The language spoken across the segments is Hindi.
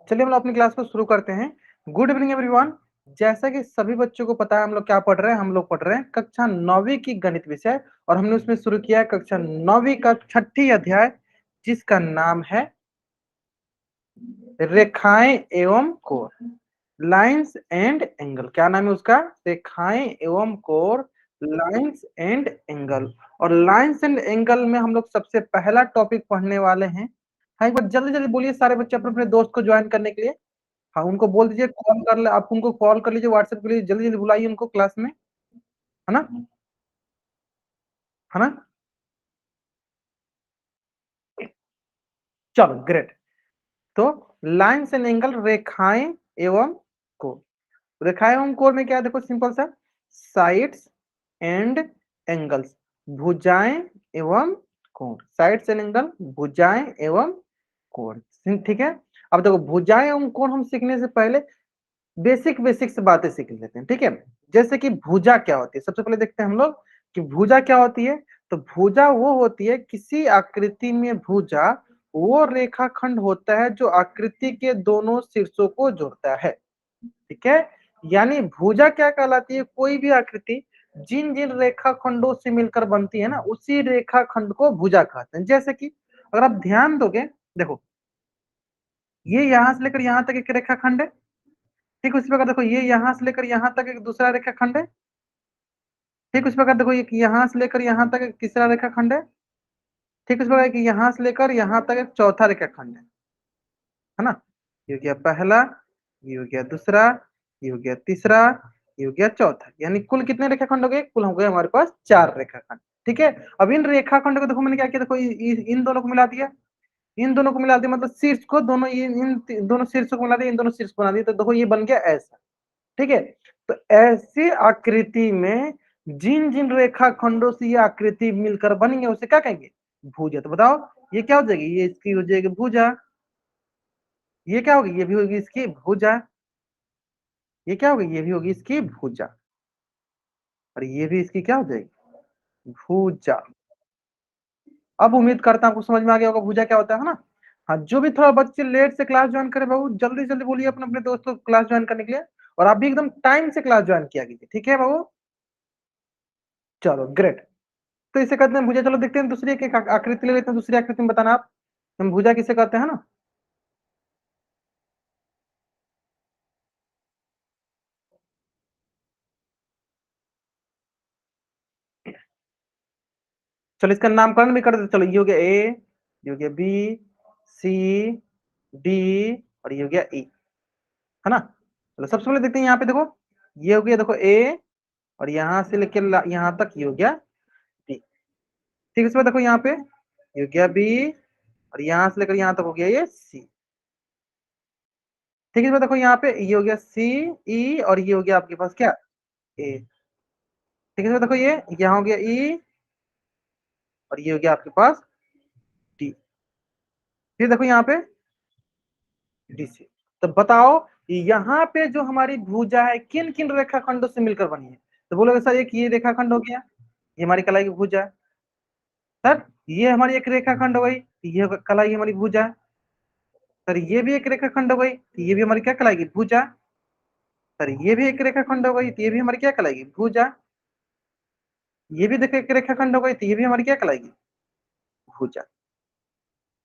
चलिए हम लोग अपनी क्लास को शुरू करते हैं। Good evening everyone. जैसा कि सभी बच्चों को पता है हम लोग क्या पढ़ रहे हैं, हम लोग पढ़ रहे हैं कक्षा 9वीं की गणित विषय और हमने उसमें शुरू किया है कक्षा 9वीं का 6ठी अध्याय जिसका नाम है रेखाएं एवं कोण, लाइंस एंड एंगल। क्या नाम है उसका? रेखाएं एवं कोण, लाइंस एंड एंगल। और लाइंस एंड एंगल में हम लोग सबसे पहला टॉपिक पढ़ने वाले हैं। हाँ, एक बार जल्दी जल्दी बोलिए सारे बच्चे अपने अपने दोस्त को ज्वाइन करने के लिए। हाँ, उनको बोल दीजिए कॉल कर ले, आप उनको कॉल कर लीजिए व्हाट्सएप के लिए, जल्दी जल्दी बुलाइए उनको क्लास में, है ना? है ना? चलो ग्रेट। तो लाइंस एंड एंगल, रेखाएं एवं कोण। रेखाएं एवं कोण में क्या है? देखो सिंपल सा, साइड्स एंड एंगल्स, भुजाएं एवं कोण। साइड्स एंड एंगल, भुजाएं एवं कोण। ठीक है। अब देखो भुजाएं एवं कोण हम सीखने से पहले बेसिक बेसिक से बातें सीख लेते हैं, ठीक है। जैसे कि भुजा क्या होती है, सबसे पहले देखते हैं हम लोग कि भुजा क्या होती है। तो भुजा वो होती है, किसी आकृति में भुजा वो रेखाखंड होता है जो आकृति के दोनों शीर्षों को जोड़ता है, ठीक है। यानी भुजा क्या कहलाती है? कोई भी आकृति जिन जिन रेखाखंडों से मिलकर बनती है ना, उसी रेखाखंड को भुजा कहते हैं। जैसे कि अगर आप ध्यान दोगे, देखो ये यहां से लेकर यहां तक एक रेखाखंड है, ठीक। उसी प्रकार देखो ये यहां से लेकर यहां तक एक दूसरा रेखाखंड है, ठीक। उसी प्रकार देखो ये यहां से लेकर यहां तक एक तीसरा रेखाखंड है, ठीक। उसी प्रकार यहां से लेकर यहां तक एक चौथा रेखाखंड है ना। ये हो गया पहला, ये हो गया दूसरा, ये हो गया तीसरा, ये हो गया चौथा। यानी कुल कितने रेखाखंड हो गए? कुल हो गए हमारे पास 4 रेखाखंड, ठीक है। अब इन रेखाखंड को देखो मैंने क्या किया, देखो इन दोनों को मिला दिया, इन दोनों को मिला दिया, मतलब शीर्ष को दोनों, इन दोनों शीर्ष को मिला दिया, इन दोनों शीर्ष को बना दिया, तो देखो ये बन गया ऐसा, ठीक है। तो ऐसी आकृति में जिन जिन रेखाखंडों से ये आकृति मिलकर बनेंगे उसे क्या कहेंगे? भुजा। तो बताओ ये क्या हो जाएगी? ये इसकी हो जाएगी भुजा। ये क्या होगी? ये भी होगी इसकी भुजा। ये क्या होगी? ये भी होगी इसकी भुजा। और ये भी इसकी क्या हो जाएगी? भुजा। अब उम्मीद करता हूँ आपको समझ में आ गया होगा भुजा क्या होता है ना। हाँ, जो भी थोड़ा बच्चे लेट से क्लास ज्वाइन करे बाबू, जल्दी जल्दी बोलिए अपने अपने दोस्तों को क्लास ज्वाइन करने के लिए। और आप भी एकदम टाइम से क्लास ज्वाइन किया कीजिए, ठीक है बाबू। चलो ग्रेट। तो इसे कहते हैं भुजा। चलो देखते हैं दूसरी एक आकृति ले लेते हैं, दूसरी आकृति में बताना आप हम भुजा किसे कहते हैं ना। चलो इसका नामकरण भी कर देते। चलो ये हो गया ए, ये हो गया बी, सी, डी और ये हो गया ई, है ना। चलो सबसे पहले देखते हैं यहाँ पे, देखो ये हो गया, देखो ए और यहाँ से लेके यहाँ तक ये हो गया डी, ठीक है। इसमें देखो यहाँ पे ये हो गया बी और यहाँ से लेकर यहाँ तक हो गया ये सी, ठीक है। इसमें देखो यहाँ पे ये हो गया सी, ई और ये हो गया आपके पास क्या? ए, ठीक है। इसमें देखो ये यहाँ हो गया ई और ये हो गया आपके पास डी, फिर देखो यहाँ पे डी सी। तो बताओ यहाँ पे जो हमारी भुजा है किन किन रेखाखंडों से मिलकर बनी है? तो बोलोगे सर एक ये रेखाखंड हो गया, ये हमारी कलाई की भुजा है। सर ये हमारी एक रेखाखंड हो गई, ये कलाई हमारी भुजा है। सर ये भी एक रेखाखंड हो गई, ये भी हमारी क्या कहलाएगी? भुजा। सर ये भी एक रेखाखंड हो गई, ये भी हमारी क्या कहलाएगी? भुजा। ये भी देखो एक रेखाखंड हो गई, ये भी हमारी क्या कहलाएगी? भुजा।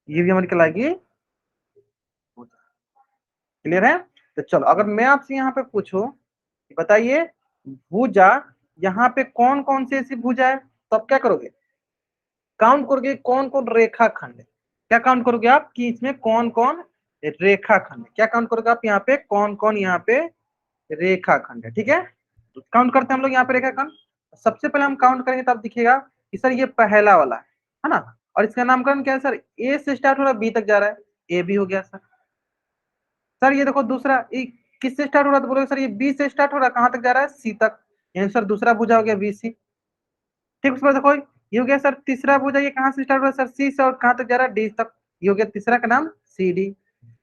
ये भी हमारी कहलाएगी भुजा। क्लियर है? तो चलो अगर मैं आपसे यहाँ पे पूछूं, बताइए भुजा यहाँ पे कौन कौन सी ऐसी भुजा है, तो आप क्या करोगे? काउंट करोगे कौन कौन रेखाखंड है। क्या काउंट करोगे आप कि इसमें कौन कौन रेखाखंड है? क्या काउंट करोगे आप यहाँ पे कौन कौन यहाँ पे रेखाखंड है? ठीक है, तो काउंट करते हैं हम लोग यहाँ पे रेखाखंड। सबसे पहले हम काउंट करेंगे तब दिखेगा कि सर ये पहला वाला है ना। और इसका नामकरण क्या है सर? ए से स्टार्ट हो रहा है, बी तक जा रहा है, ए बी हो गया सर। सर ये देखो दूसरा किससे स्टार्ट हो रहा है? तो बोलोगे सर ये बी से स्टार्ट हो रहा है, कहाँ तक जा रहा है? सी तक, यानी सर दूसरा भुजा हो गया बी सी, ठीक। उसके बाद देखो ये हो गया सर तीसरा भुजा, ये कहाँ से स्टार्ट हो रहा है? सर सी से, और कहाँ तक जा रहा है? डी तक, ये हो गया तीसरा का नाम सी डी।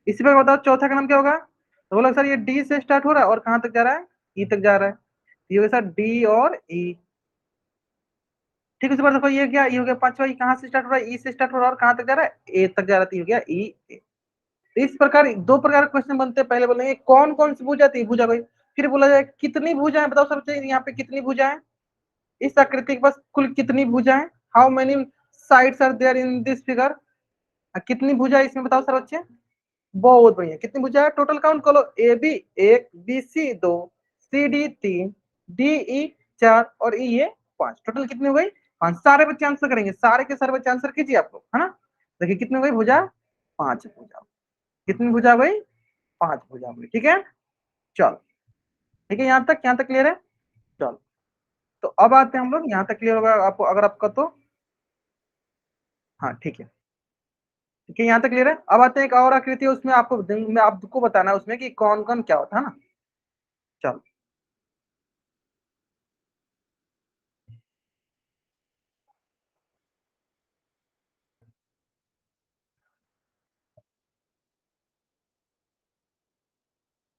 इसी पर बताओ चौथा का नाम क्या होगा? तो बोला सर ये डी से स्टार्ट हो रहा है और कहाँ तक जा रहा है? ई तक जा रहा है, ये हो गया सर डी और ई, ठीक है। उसके बाद देखो ये क्या, ये हो गया पांचवा, ये कहाँ से स्टार्ट हो रहा है? ई से स्टार्ट हो रहा है और कहाँ तक जा रहा है? ए तक जा रहा है, तो ये हो गया ई ए। इस प्रकार दो प्रकार के क्वेश्चन बनते हैं। पहले बोलेंगे कौन कौन सी भुजा थी, भुजा भाई, फिर बोला जाए कितनी भुजा है, बताओ सबसे यहाँ पे कितनी भुजा है, इस आकृति के पास कुल कितनी भुजा है, how many sides are there in this figure, कितनी भुजा है इसमें बताओ सर बच्चे। बहुत बढ़िया, कितनी भुजा है टोटल काउंट करो, ए बी एक, बी सी दो, सी डी तीन, डी ई चार और ई ये पांच, टोटल कितनी हो गई पांच। सारे बच्चे आंसर करेंगे, सारे के सारे बच्चे आंसर कीजिए आप लोग, है ना। देखिए कितनी हो गई भुजा, पांच भुजा, कितनी भुजा गई, पांच भुजा गई, ठीक है। चलो ठीक है, यहाँ तक क्लियर है। चलो तो अब आते हैं हम लोग, यहाँ तक क्लियर होगा आपको अगर आपका तो, हाँ ठीक है, ठीक है यहाँ तक क्लियर है। अब आते हैं एक और आकृति है, उसमें आपको मैं आपको बताना है उसमें कि कौन कौन क्या होता है ना। चलो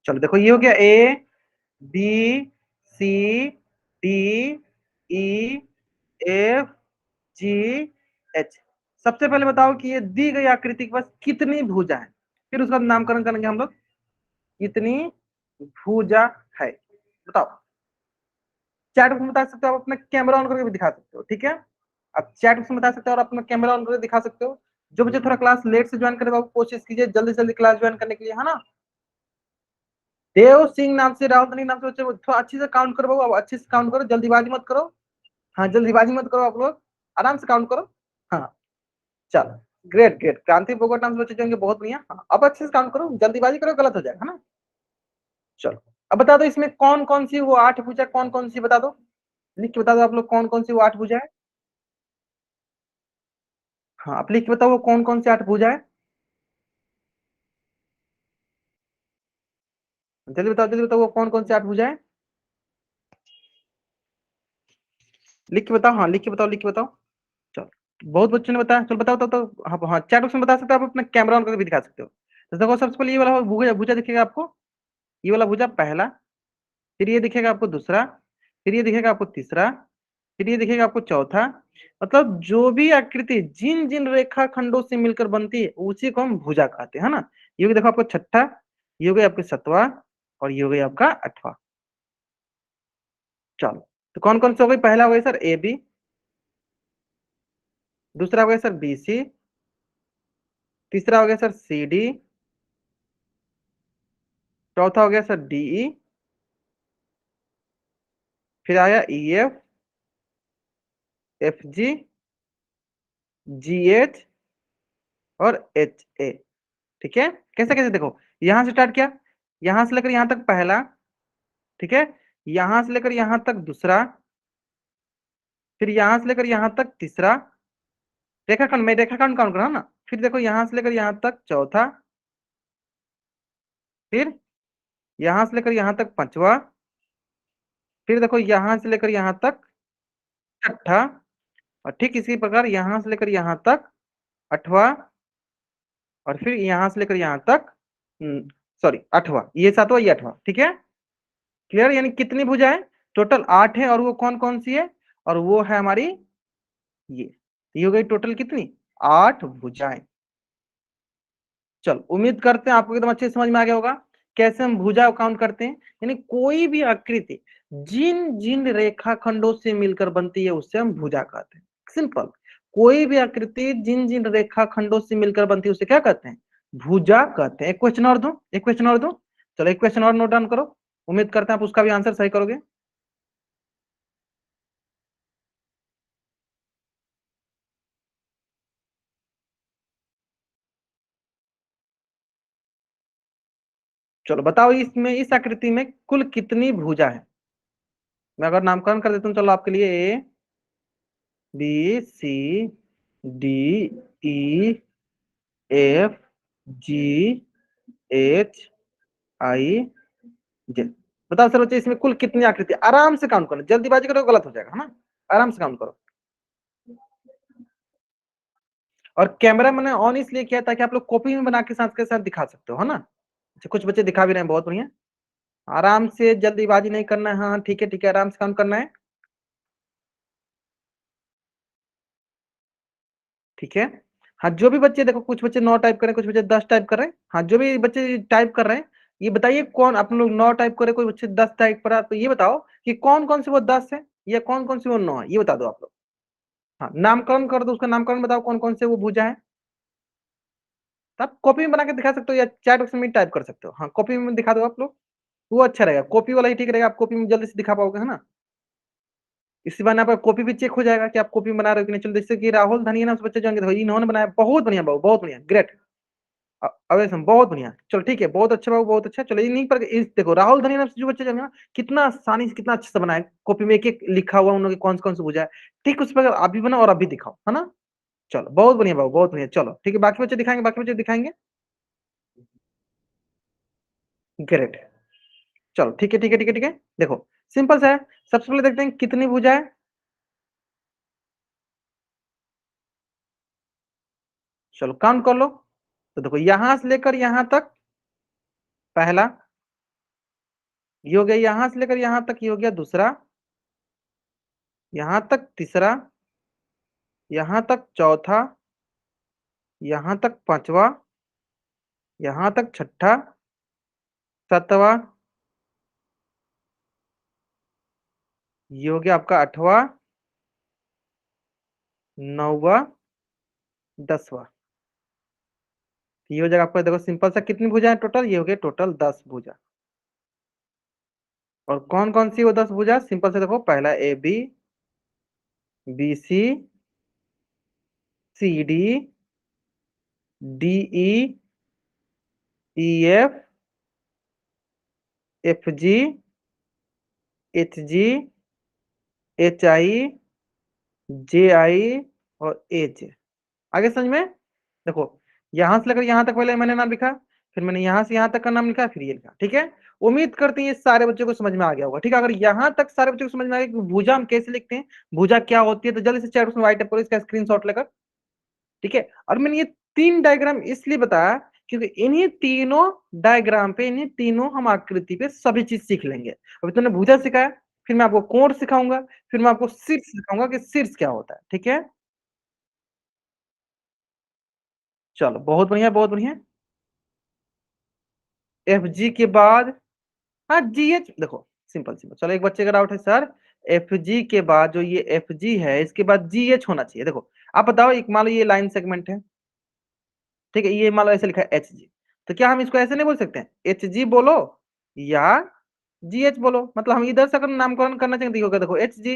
चलो देखो ये हो गया A B C D E F G H. सबसे पहले बताओ कि ये दी गई आकृति के पास कितनी भुजा है, फिर उसका नामकरण करेंगे हम लोग, कितनी भुजा है बताओ। चैट बॉक्स में बता सकते हो, आप अपना कैमरा ऑन करके भी दिखा सकते हो, ठीक है। आप चैट बॉक्स में बता सकते हो और अपना कैमरा ऑन करके दिखा सकते हो। जो बच्चे थोड़ा क्लास लेट से ज्वाइन करे, बाबू कोशिश कीजिए जल्दी जल्दी क्लास ज्वाइन करने के लिए, है ना। देव सिंह नाम से, राहुल नाम से बच्चे थोड़ा अच्छे से काउंट करो बाबू, अच्छे से काउंट करो, जल्दीबाजी मत करो। हाँ जल्दीबाजी मत करो आप लोग, आराम से काउंट करो। हाँ चलो ग्रेट ग्रेट, क्रांति फोगट नाम से बच्चे जाएंगे, बहुत बढ़िया। हाँ अब अच्छे से काउंट करो, जल्दीबाजी करो गलत हो जाएगा, है ना। चलो अब बता दो इसमें कौन कौन सी वो आठ भुजा कौन कौन सी बता दो, लिख के बता दो आप लोग कौन कौन सी वो आठ भुजा है। हाँ आप लिख के बताओ वो कौन कौन सी आठ भुजा है, जल्दी बताओ वो कौन कौन सी आठ भुजा है, लिख के बताओ, हाँ लिख के बताओ, लिख के बताओ। चलो बहुत बच्चों ने बताया, चलो बताओ तो हाँ हाँ चैट बॉक्स में बता सकते हो, आप अपना कैमरा ऑन करके भी दिखा सकते हो। तो देखो सबसे पहले ये वाला भुजा भुजा दिखेगा आपको, ये वाला भुजा पहला, फिर ये दिखेगा आपको दूसरा, फिर ये दिखेगा आपको तीसरा, फिर ये दिखेगा आपको चौथा। मतलब जो भी आकृति जिन जिन रेखा खंडों से मिलकर बनती है उसी को हम भुजा कहते हैं, है ना। ये भी देखो आपको छठा, ये हो गया आपका सतवा और ये हो गया आपका अठवा। चलो तो कौन कौन से हो गई, पहला हो गया सर ए बी, दूसरा हो गया सर बी सी, तीसरा हो गया सर सी डी, चौथा हो गया सर डी ई, फिर आया ई एफ, एफ जी, जी एच और एच ए, ठीक है। कैसे कैसे देखो, यहां से स्टार्ट किया, यहां से लेकर यहां तक पहला, ठीक है, यहां से लेकर यहां तक दूसरा, फिर यहां से लेकर यहां तक तीसरा, रेखाखंड में रेखाखंड काउंट करा ना, फिर देखो यहां से लेकर यहां तक चौथा, फिर यहां से लेकर यहां तक पांचवा, फिर देखो यहां से लेकर यहां तक छठा, और ठीक इसी प्रकार यहां से लेकर यहां तक अठवा, और फिर यहां से लेकर यहां तक सॉरी आठवां, ये सातवां ये आठवां, ठीक है। क्लियर, यानी कितनी भुजा है, टोटल आठ है, और वो कौन कौन सी है, और वो है हमारी ये हो गई टोटल कितनी, आठ भुजाएं। चलो उम्मीद करते हैं आपको एकदम अच्छे से समझ में आ गया होगा कैसे हम भुजा काउंट करते हैं। यानी कोई भी आकृति जिन जिन रेखाखंडों से मिलकर बनती है उससे हम भुजा कहते हैं, सिंपल। कोई भी आकृति जिन जिन रेखाखंडों से मिलकर बनती है उसे क्या कहते हैं, भुजा कहते हैं। एक क्वेश्चन और दो, एक क्वेश्चन और दो, चलो एक क्वेश्चन और नोट डाउन करो, उम्मीद करते हैं आप उसका भी आंसर सही करोगे। चलो बताओ इसमें इस आकृति में कुल कितनी भुजा है। मैं अगर नामकरण कर देता हूँ, चलो आपके लिए A B C D E F G H I J, बताओ सर बच्चे इसमें कुल कितनी आकृति, आराम से काउंट करो, जल्दीबाजी करो गलत हो जाएगा, है ना। आराम से काउंट करो, और कैमरा मैंने ऑन इसलिए किया ताकि आप लोग कॉपी में बना के साथ दिखा सकते हो, है ना। अच्छा कुछ बच्चे दिखा भी रहे हैं, बहुत बढ़िया। आराम से, जल्दीबाजी नहीं करना है, हाँ ठीक है आराम से काउंट करना है, ठीक है। हाँ जो भी बच्चे देखो, कुछ बच्चे 9 टाइप कर रहे हैं, कुछ बच्चे 10 टाइप कर रहे हैं। हाँ जो भी बच्चे टाइप कर रहे हैं, ये बताइए कौन, आप लोग 9 टाइप कर रहे हैं, कोई बच्चे 10 टाइप कर रहा है, तो ये बताओ कि कौन कौन से वो 10 है या कौन कौन से वो 9 है, ये बता दो आप लोग। हाँ नामकरण कर दो, उसका नामकरण बताओ कौन कौन से वो भुजा है। तो आप कॉपी में बना के दिखा सकते हो या चैट बॉक्स में टाइप कर सकते हो। हाँ कॉपी में दिखा दो आप लोग, वो अच्छा रहेगा, कॉपी वाला ही ठीक रहेगा, आप कॉपी में जल्दी से दिखा पाओगे, है ना। इसी बहाने आपका कॉपी भी चेक हो जाएगा कि आप कॉपी में बना रहे हो कि नहीं। चलो जैसे कि राहुल धनिया ना, उस बच्चे जो देखो इन्होंने बनाया, बहुत बढ़िया बाबू, बहुत बढ़िया, ग्रेट। अवेशम बहुत बढ़िया, चलो ठीक है, बहुत अच्छा बाबू, बहुत अच्छा। चलो ये नहीं पर इस देखो राहुल धनिया जो बच्चे जो है ना, कितना आसानी से कितना अच्छा से बनाए, कॉपी में एक एक लिखा हुआ उन लोगों के कौन से बुझा है। ठीक उस पर अगर आप भी बनाओ और आप भी दिखाओ, है ना। चलो बहुत बढ़िया बाबू, बहुत बढ़िया। चलो ठीक है, बाकी बच्चे दिखाएंगे, बाकी बच्चे दिखाएंगे। ग्रेट। चलो ठीक है, ठीक है, ठीक है, ठीक है। देखो सिंपल सा है। सबसे पहले देखते हैं कितनी भुजा है। चलो काउंट कर लो। तो देखो यहां से लेकर यहां तक पहला, ये हो गया, यहां से लेकर यहां तक ये हो गया दूसरा, यहां तक तीसरा, यहां तक चौथा, यहां तक पांचवा, यहां तक छठा, सातवां, ये हो गया आपका आठवां, नौवा, दसवां। ये हो जाएगा आपका, देखो सिंपल सा कितनी भुजा है टोटल, ये हो गया टोटल 10 भुजा। और कौन कौन सी वो 10 भुजा, सिंपल से देखो, पहला A B, B C, C D, D E, E F, F G, H G, H I, J I और ए जे। आगे समझ में। देखो यहां से लेकर यहां तक पहले मैंने नाम लिखा, फिर मैंने यहां से यहां तक का नाम लिखा, फिर ये लिखा, ठीक है। उम्मीद करते हैं ये सारे बच्चों को समझ में आ गया होगा, ठीक है। अगर यहां तक सारे बच्चों को समझ में आ गया कि भुजा हम कैसे लिखते हैं, भुजा क्या होती है, तो जल्दी से चैट में राइट करो इसका स्क्रीनशॉट लेकर, ठीक है। और मैंने ये 3 डायग्राम इसलिए बताया क्योंकि इन्हीं तीनों डायग्राम पे, इन्हीं तीनों हम आकृति पे सभी चीज सीख लेंगे। अभी तुमने भुजा सिखाया, फिर मैं आपको कोण सिखाऊंगा, फिर मैं आपको शीर्ष सिखाऊंगा कि शीर्ष क्या होता है, ठीक है। चलो बहुत बढ़िया, बहुत बढ़िया। एफ जी के बाद, हाँ जी एच, देखो सिंपल सिंपल। चलो एक बच्चे का डाउट है सर, एफ जी के बाद जो ये एफ जी है, इसके बाद जी एच होना चाहिए। देखो आप बताओ, एक मान लो ये लाइन सेगमेंट है, ठीक है, ये मान लो ऐसे लिखा है एच जी, तो क्या हम इसको ऐसे नहीं बोल सकते हैं एच जी बोलो या जी एच बोलो। मतलब हम इधर से अगर नामकरण करना चाहेंगे तो ये होगा, देखो एच जी,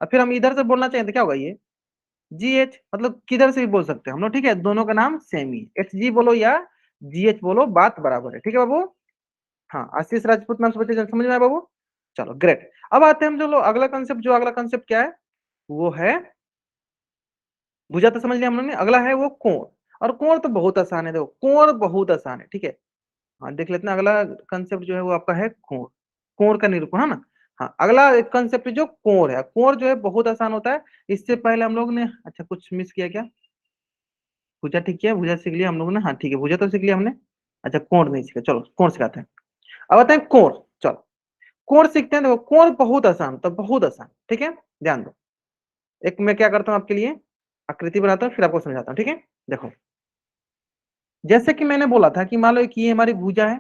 और फिर हम इधर से बोलना चाहेंगे तो क्या होगा, ये जी एच। मतलब किधर से भी बोल सकते हैं हम लोग, ठीक है, दोनों का नाम सेम ही, एच जी बोलो या जी एच बोलो, बात बराबर है, ठीक है बाबू। हाँ आशीष राजपूत नाम से बच्चे समझ में आया बाबू। चलो ग्रेट। अब आते हैं हम, चलो अगला कंसेप्ट, जो अगला कंसेप्ट क्या है, वो है भुजा तो समझ लिया हम लोग ने, अगला है वो कोण। और कोण तो बहुत आसान है, देखो कोण बहुत आसान है, ठीक है। हाँ देख लेते हैं, अगला कंसेप्ट जो है वो आपका है कोण, कोण का निरूपण, है ना। हाँ अगला कंसेप्ट जो कोण है, कोण जो है बहुत आसान होता है। इससे पहले हम लोग ने, अच्छा कुछ मिस किया क्या, भुजा ठीक किया, भुजा सीख लिया हम लोग ने, हाँ ठीक है, भुजा तो सीख लिया हमने। अच्छा कोण नहीं सीखा, चलो कोण सिखाते हैं। अब आते हैं कोण। चलो कोण सीखते हैं। देखो कोण बहुत आसान, तो बहुत आसान, ठीक है। ध्यान दो, एक मैं क्या करता हूँ आपके लिए, आकृति बनाता हूँ फिर आपको समझाता हूँ, ठीक है। देखो जैसे कि मैंने बोला था कि मान लो एक ये हमारी भुजा है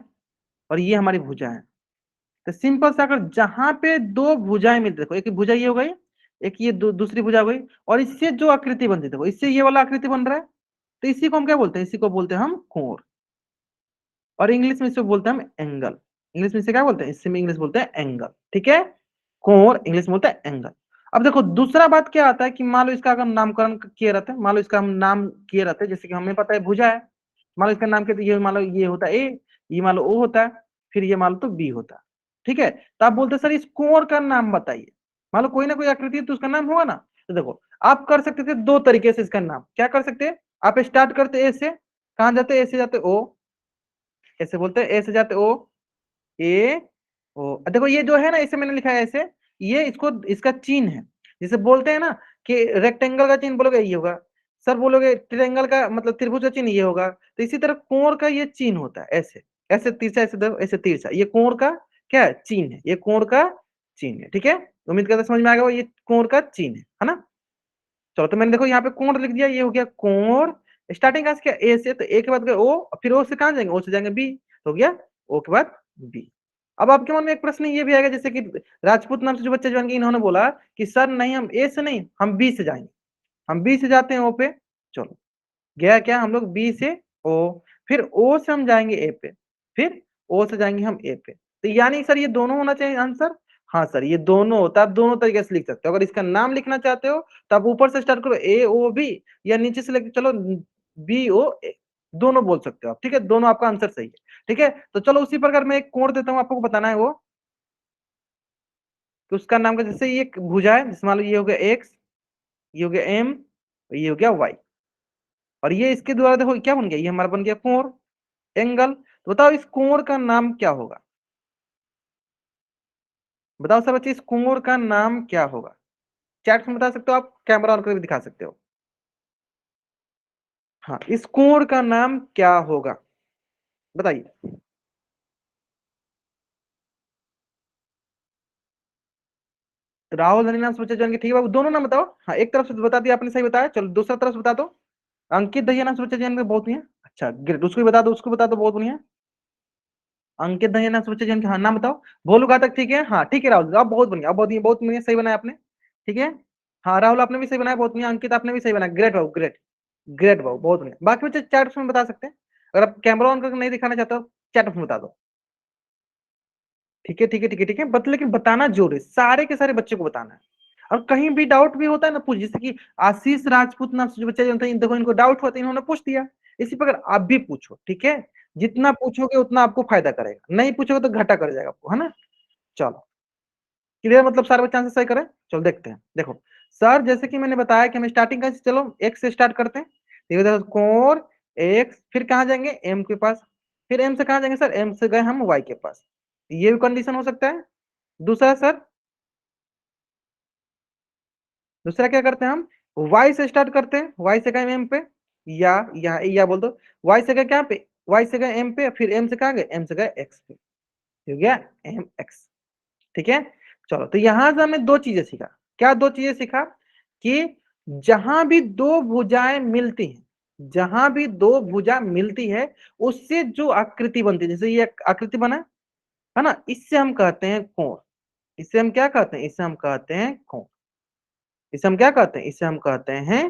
और ये हमारी भुजा है। तो सिंपल सा, अगर जहां पे दो भुजाएं मिलती, देखो एक भुजा ये हो गई, एक ये दूसरी भुजा हो गई, और इससे जो आकृति बनती है, देखो इससे ये वाला आकृति बन रहा है, तो इसी को हम क्या बोलते हैं, इसी को बोलते हैं हम कोण। और इंग्लिश में इसको बोलते हैं हम एंगल। इंग्लिश में इसे क्या बोलते हैं, इससे में इंग्लिश बोलते हैं एंगल, ठीक है। कोण इंग्लिश में बोलते हैं एंगल। अब देखो दूसरा बात क्या आता है कि मान लो इसका अगर नामकरण किए रहते हैं, मान लो इसका हम नाम किए रहते हैं, जैसे कि हमें पता है भुजा है, मान लो इसका नाम किया, तो ये मान लो ये होता है ए, ये मान लो ओ होता है, फिर ये मान लो तो बी होता है, ठीक है। तो आप बोलते हैं सर इस कोण का नाम बताइए। मान लो कोई ना कोई आकृति है तो उसका नाम होगा ना। तो देखो आप कर सकते थे दो तरीके से इसका नाम, क्या कर सकते हैं, आप स्टार्ट करते ए से, कहां जाते, ए से जाते ओ, ऐसे बोलते हैं ए से जाते ओ, ए ओ। देखो ये जो है ना, इसे मैंने लिखा है ऐसे, ये इसको इसका चिन्ह है। जैसे बोलते हैं ना कि रेक्टेंगल का चिन्ह बोलोगे ये होगा, सर बोलोगे ट्रायंगल का मतलब त्रिभुज का चिन्ह ये होगा, तो इसी तरह कोण का ये चिन्ह होता है, ऐसे ऐसे तिरछा, ऐसे दो ऐसे तिरछा, ये कोण का क्या है, चिन्ह है, ये कोण का चिन्ह है, ठीक है। उम्मीद करता समझ में आ गया, ये कोण का चिन्ह है ना। चलो तो मैंने देखो यहाँ पे कोण लिख दिया, ये हो गया कोण, स्टार्टिंग कहाँ से किया, ए से, तो ए के बाद गए ओ, फिर ओ से कहाँ जाएंगे, ओ से जाएंगे बी, हो गया ओ के बाद बी। अब आपके मन में एक प्रश्न ये भी आएगा, जैसे कि राजपूत नाम से जो बच्चे ज्वाइन किए, इन्होंने बोला कि सर नहीं हम ए से नहीं, हम बी से जाएंगे, हम बी से जाते हैं ओ पे। चलो गया क्या, हम लोग बी से ओ, फिर ओ से हम जाएंगे ए पे, फिर ओ से जाएंगे हम ए पे। तो यानी सर ये दोनों होना चाहिए आंसर। हाँ सर ये दोनों होता है, आप दोनों तरीके से लिख सकते हो। अगर इसका नाम लिखना चाहते हो तो आप ऊपर से स्टार्ट करो ए ओ बी, या नीचे से लेकर चलो बी ओ ए, दोनों बोल सकते हो आप, ठीक है, दोनों आपका आंसर सही है। ठीक है, तो चलो उसी प्रकार मैं एक कोण देता हूँ, आपको बताना है वो, कि उसका नाम का, जैसे ये एक भुजा है, जैसे मान लो ये हो गया एक्स, ये हो गया एम, ये हो गया वाई, और ये इसके द्वारा देखो क्या बन गया, ये हमारा बन गया कोण, एंगल। तो बताओ इस कोण का नाम क्या होगा, बताओ सर बच्चे, इस कोण का नाम क्या होगा। चैट में बता सकते हो आप, कैमरा ऑन करके भी दिखा सकते हो। हाँ इस कोण का नाम क्या होगा, बताइए। राहुल धनी नाम सोचा जान के, ठीक है बाबू, दोनों नाम बताओ। हाँ एक तरफ से बता दिया आपने, सही बताया, चलो दूसरा तरफ से बता दो। अंकित दहिया नाम सोचा जान के, बहुत बढ़िया, अच्छा ग्रेट, उसको भी बता दो, उसको बता दो, बहुत बढ़िया। अंकित दहिया नाम सोचा जान के, हाँ नाम बताओ। भोलू कहा तक ठीक है, हाँ ठीक है राहुल, आप बहुत बढ़िया, आप बहुत बढ़िया सही बनाया आपने। ठीक है, हाँ राहुल आपने भी सही बनाया, बहुत बढ़िया, अंकित आपने भी सही बनाया, ग्रेट बाबू ग्रेट, ग्रेट बाबू बहुत बढ़िया। बाकी बच्चे चैट में बता सकते हैं, अगर आप कैमरा ऑन करके नहीं दिखाना चाहते हो, चैट में बता दो। ठीक है ठीक है ठीक है ठीक है, बट लेकिन बताना जरूर है, सारे के सारे बच्चे को बताना है। और कहीं भी डाउट भी होता है ना पूछ, जैसे कि आशीष राजपूत नाम से जो बच्चे जानते हैं, देखो इनको डाउट होता है, इन्होंने पूछ दिया। इसी प्रकार आप भी पूछो, ठीक है, जितना पूछोगे उतना आपको फायदा करेगा, नहीं पूछोगे तो घाटा कर जाएगा आपको, है ना। चलो क्लियर, मतलब सारे बच्चे आंसर सही करें। चलो देखते हैं, देखो सर जैसे कि मैंने बताया कि हम स्टार्टिंग का, चलो एक्स से स्टार्ट करते हैं, धीरे धीरे कोर एक्स, फिर कहाँ जाएंगे एम के पास, फिर एम से कहाँ जाएंगे सर, एम से गए हम वाई के पास, ये भी कंडीशन हो सकता है। दूसरा सर, दूसरा क्या करते हैं हम, वाई से स्टार्ट करते हैं, वाई से गए एम पे, या बोल दो, वाई से गए क्या पे, वाई से गए एम पे, फिर एम से कहाँ गए, एम से गए एक्स पे, हो गया एम एक्स। ठीक है, चलो तो यहां से हमने दो चीजें सीखा, क्या दो चीजें सीखा, कि जहां भी दो भुजाएं मिलती हैं, जहां भी दो भुजा मिलती है, उससे जो आकृति बनती है, जैसे ये आकृति बना है ना, इससे हम कहते हैं कोण, इससे हम क्या कहते हैं, इससे हम कहते हैं कोण, इसे हम क्या कहते हैं, इसे हम कहते हैं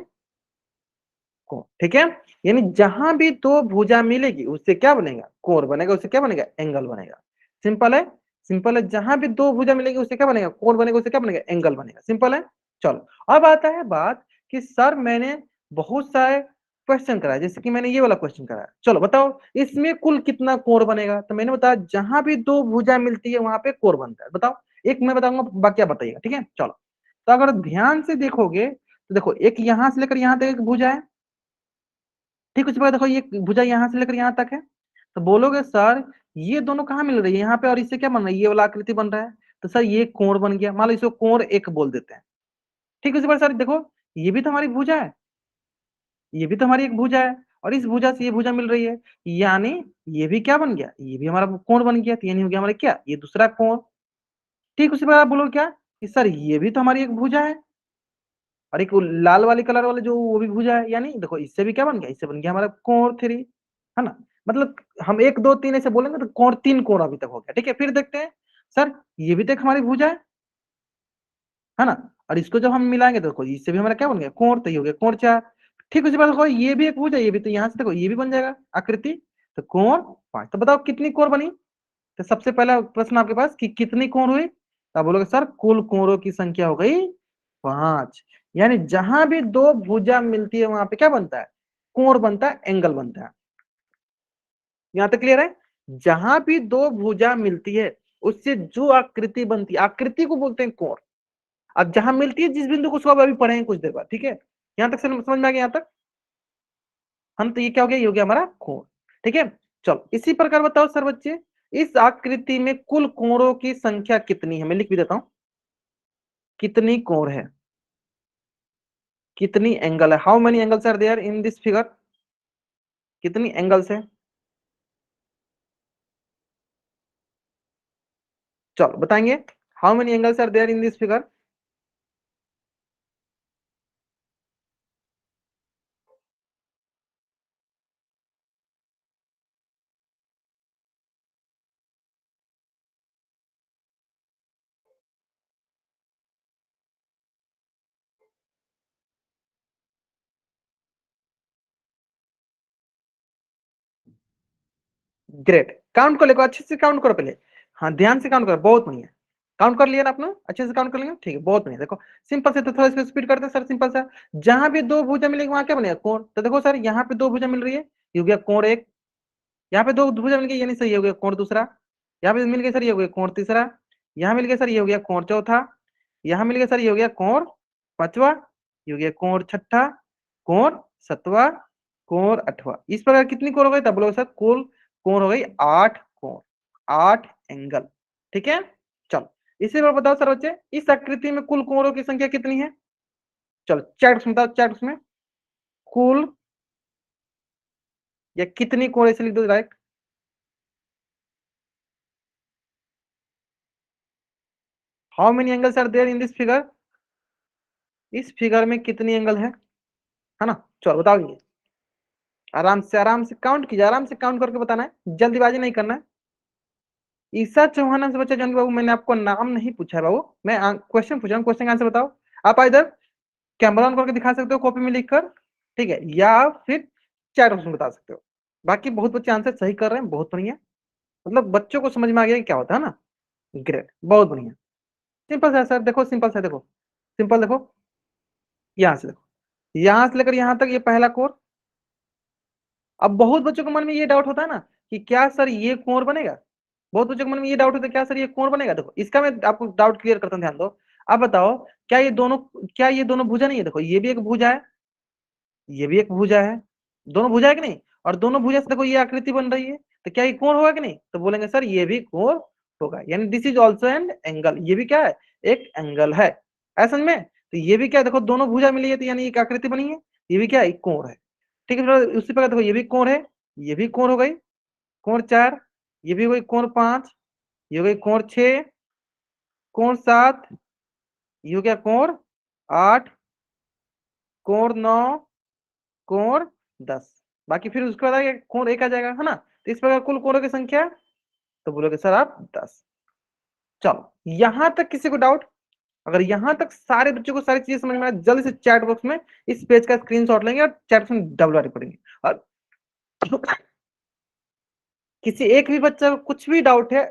कोण। ठीक है, यानी जहां भी दो भुजा मिलेगी उससे क्या बनेगा, कोण बनेगा, उससे क्या बनेगा, एंगल बनेगा। सिंपल है, सिंपल है, जहां भी दो भुजा मिलेगी उससे क्या बनेगा, कोण बनेगा, उससे क्या बनेगा, एंगल बनेगा, सिंपल है। चलो अब आता है बात कि सर मैंने बहुत सारे क्वेश्चन कराया, जैसे कि मैंने ये वाला क्वेश्चन कराया, चलो बताओ इसमें कुल कितना कोण बनेगा, तो मैंने बताया जहां भी दो भुजा मिलती है वहां पे कोण बनता है, बताओ। एक मैं बताऊंगा, बाकी आप बताइएगा, ठीक है। चलो तो अगर ध्यान से देखोगे तो देखो, एक यहां से लेकर यहां तक एक भुजा है, ठीक, उसके बाद देखो ये भुजा यहां से लेकर यहां तक है, तो बोलोगे सर ये दोनों कहाँ मिल रही है, यहाँ पे और इससे क्या बन रहा है, ये वाला आकृति बन रहा है, तो सर ये कोण बन गया, मान लो इसको कोण एक बोल देते हैं। ठीक, उसी पर सर देखो, ये भी तो हमारी भुजा है, ये भी तो हमारी एक भुजा है, और इस भुजा से ये भुजा मिल रही है, यानी ये भी क्या बन गया, ये भी हमारा कोण बन गया, तो यानी हो गया हमारा क्या, ये दूसरा कोण। ठीक, उसी पर आप बोलो क्या, कि सर ये भी तो हमारी एक भुजा है, और एक वो लाल वाली कलर वाले जो, वो भी भुजा है, यानी देखो इससे भी क्या बन गया, इससे बन गया हमारा कोण थ्री, है ना। मतलब हम एक दो तीन ऐसे बोलेंगे तो कोण, तीन कोण अभी तक हो गया। ठीक है, फिर देखते हैं, सर ये भी तो एक हमारी भुजा है ना, और इसको जब हम मिलाएंगे तो देखो इससे भी हमारा क्या बन गया, कोण, तो ये हो गया कोण चार। ठीक, उसी बात देखो ये भी एक भुजा, ये भी, तो यहाँ से देखो ये भी बन जाएगा आकृति, तो कोण पांच। तो बताओ कितनी कोण बनी, तो सबसे पहला प्रश्न आपके पास कि कितनी कोण हुई, तो आप बोलोगे सर कुल कोणों की संख्या हो गई पांच। यानी जहां भी दो भुजा मिलती है वहां पे क्या बनता है, कोण बनता है, एंगल बनता है। यहां तक क्लियर है, जहां भी दो भुजा मिलती है उससे जो आकृति बनती है, आकृति को बोलते हैं कोण। अब जहां मिलती है जिस बिंदु को, उसको अभी पढ़ेंगे कुछ देर बाद, ठीक है। यहां तक समझ में आ गया, यहां तक हम, तो ये क्या हो गया, ये हो गया हमारा कोण। ठीक है, चलो इसी प्रकार बताओ सर बच्चे, इस आकृति में कुल कोणों की संख्या कितनी है, मैं लिख भी देता हूं, कितनी कोण है, कितनी एंगल है, how many angles are there in this figure, कितनी एंगल्स है, चलो बताएंगे, how many angles are there in this figure. Great, count कर, लेको अच्छे से काउंट करो पहले, हाँ ध्यान से काउंट करो, बहुत बढ़िया, काउंट कर लिया ना आपने, अच्छे से काउंट कर लिया, ठीक है, बहुत बढ़िया। देखो सिंपल से, तो थोड़ा इसको स्पीड करते हैं सर, सिंपल सा, जहां भी दो भुजा मिलेगी वहां क्या बनेगा, कोण। तो देखो सर यहाँ पे दो भुजा मिल रही है, ये हो गया कोण एक, यहाँ पे दो भुजा मिल गई, यानी सही हो गया कोण दूसरा, यहाँ पे मिल गया सर ये हो गया कोण तीसरा, यहाँ मिल गया सर ये हो गया कोण चौथा, यहाँ मिल गया सर ये हो गया कोण पांचवा, ये हो गया कोण छठा, कोण सतवा, कोण अठवा। इस प्रकार कितनी कोण हो गई, तब बोलोगे सर कुल कोण हो गई 8 कोण, 8 एंगल, ठीक है। चलो इसी पर बताओ सर बच्चे, इस आकृति में कुल कोणों की संख्या कितनी है, चलो चैट में बताओ, चैट में कुल या कितनी कोण, ऐसे लिख दो direct. How many angles are there in this figure, इस फिगर में कितनी एंगल है ना। चलो बताओ, ये आराम से काउंट कीजिए, आराम से काउंट करके बताना है, जल्दीबाजी नहीं करना है। ईसा चौहान से बच्चा जानवी बाबू, मैंने आपको नाम नहीं पूछा है बाबू, मैं क्वेश्चन पूछ रहा हूँ, क्वेश्चन का आंसर बताओ। आप इधर कैमरा ऑन करके दिखा सकते हो कॉपी में लिखकर, ठीक है, या फिर चैट बॉक्स में बता सकते हो। बाकी बहुत बच्चे आंसर सही कर रहे हैं, बहुत बढ़िया, मतलब बच्चों को समझ में आ गया कि क्या होता है ना। ग्रेट, बहुत बढ़िया। सिंपल सा सर, देखो सिंपल सा, देखो सिंपल, देखो यहाँ से, देखो यहाँ से लेकर यहाँ तक ये पहला कोर। अब बहुत बच्चों के मन में ये डाउट होता है ना कि क्या सर ये कोण बनेगा, बहुत बच्चों के मन में ये डाउट होता है क्या सर ये कोण बनेगा। देखो इसका मैं आपको डाउट क्लियर करता हूँ, ध्यान दो। अब बताओ, क्या ये दोनों भुजा नहीं है, देखो ये भी एक भुजा है, ये भी एक भुजा है, दोनों भुजा है कि नहीं, और दोनों भुजा से देखो ये आकृति बन रही है, तो क्या ये कोण होगा कि नहीं, तो बोलेंगे सर ये भी कोण होगा, यानी this is also an angle, ये भी क्या है, एक एंगल है, ऐसा में। तो ये भी क्या है, देखो दोनों भुजा मिली है, तो यानी एक आकृति बनी है, ये भी क्या है, एक कोण है, ठीक है। फिर उसी प्रकार देखो ये भी कोण है, ये भी कोण हो गई, कोण 4, ये भी हो गई कोण 5, ये हो गई कोण 6, कोण 7, ये हो गया कोण 8, कोण 9, कोण 10। बाकी फिर उसके बाद आगे कोण एक आ जाएगा, है ना। तो इस प्रकार कुल कोणों की संख्या, तो बोलोगे सर आप 10। चलो यहां तक किसी को डाउट, अगर यहां तक सारे बच्चों को सारी चीजें समझ में आए, जल्दी से चैट बॉक्स में इस पेज का स्क्रीनशॉट लेंगे और चैट में डबल बारी पढ़ेंगे। और किसी एक भी बच्चा को कुछ भी डाउट है,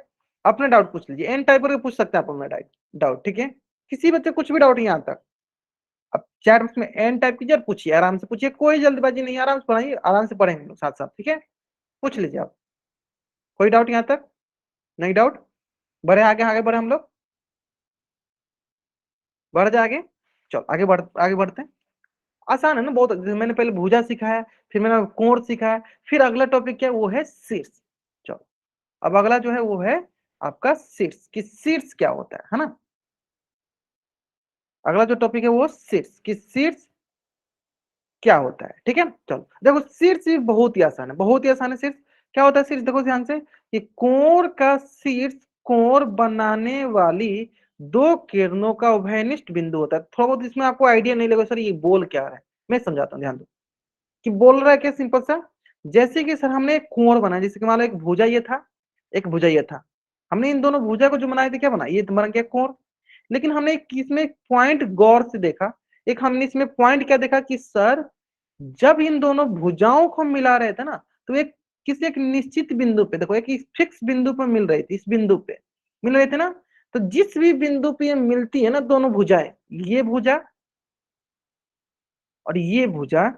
अपने डाउट पूछ लीजिए, एन टाइप करके पूछ सकते हैं आप अपना डाउट, ठीक है। किसी बच्चे कुछ भी डाउट है यहाँ तक, अब चैट बॉक्स में एन टाइप कीजिए और पूछिए, आराम से पूछिए, कोई जल्दबाजी नहीं, आराम से पढ़ाइए, आराम से पढ़ेंगे लोग साथ साथ, ठीक है। पूछ लीजिए आप, कोई डाउट यहाँ तक, नहीं डाउट, बढ़े आगे, आगे बढ़े हम लोग, बढ़ जाए आगे। चलो आगे बढ़ते हैं। आसान है ना बहुत, मैंने पहले भुजा सिखाया, फिर मैंने कोण सिखाया, फिर अगला टॉपिक क्या है, वो है शीर्ष। चलो अब अगला जो है वो है आपका शीर्ष, कि शीर्ष क्या होता है ना। अगला जो टॉपिक है वो शीर्ष, कि शीर्ष क्या होता है, ठीक है। चलो देखो शीर्ष भी बहुत ही आसान है, बहुत ही आसान है शीर्ष। क्या होता है शीर्ष, देखो ध्यान से, कि कोण का शीर्ष कोण बनाने वाली दो किरणों का उभयनिष्ठ बिंदु होता है। थोड़ा बहुत इसमें आपको आइडिया नहीं लगेगा सर ये बोल क्या रहा है, मैं समझाता हूँ, ध्यान दो। कि बोल रहा है क्या, सिंपल सा, जैसे कि सर हमने एक कोण बनाया, जैसे कि मान लो एक भुजा ये था, एक भुजा ये था, हमने इन दोनों भुजा को जो बनाए थे क्या बना, ये बन गया कोण। लेकिन हमने इसमें पॉइंट गौर से देखा, एक हमने इसमें पॉइंट क्या देखा कि सर जब इन दोनों भुजाओं को मिला रहे थे ना, तो एक किसी एक निश्चित बिंदु पे, देखो एक फिक्स बिंदु पर मिल रही थी, इस बिंदु पे मिल रहे थे ना। तो जिस भी बिंदु पे ये मिलती है ना दोनों भुजाएं, ये भुजा और ये भुजा,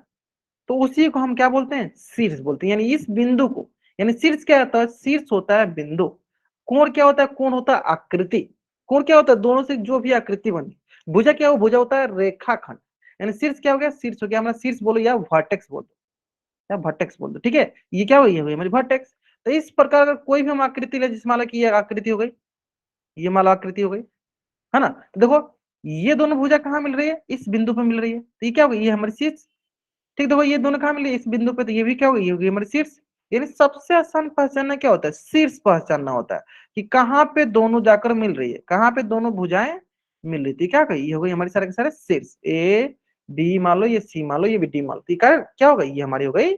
तो उसी को हम क्या बोलते हैं, शीर्ष बोलते हैं, यानी इस बिंदु को, यानी शीर्ष क्या होता है, शीर्ष होता है बिंदु। कोण क्या होता है, कोण होता है आकृति। कोण क्या होता है, दोनों से जो भी आकृति बनी। भुजा क्या हो, भुजा होता है रेखाखंड। यानी शीर्ष क्या हो गया, शीर्ष हो गया हमारा, शीर्ष बोलो या वर्टेक्स बोलो, या वर्टेक्स बोल दो, ठीक है। ये क्या हुई है हमारी वर्टेक्स। तो इस प्रकार अगर कोई भी हम आकृति ले, जिस माला की ये आकृति हो गई, ये माला आकृति हो गई, है ना। तो देखो ये दोनों भुजा कहाँ मिल रही है, इस बिंदु पर मिल रही है, तो ये क्या होगी, ये हमारी शीर्ष, ठीक। देखो ये दोनों कहाँ मिले, इस बिंदु पे, तो ये भी क्या होगी, ये होगी हमारी शीर्ष। यानी सबसे आसान पहचानना क्या होता है, शीर्ष पहचानना होता है, कि कहाँ पे दोनों जाकर मिल रही है, कहाँ पे दोनों भुजाएं मिल रही थी, क्या कही, ये हो गई हमारी सारे के सारे शीर्ष, ए बी मान लो, ये सी मान लो, ये भी डी मान लो, ठीक है, क्या हो गई, ये हमारी हो गई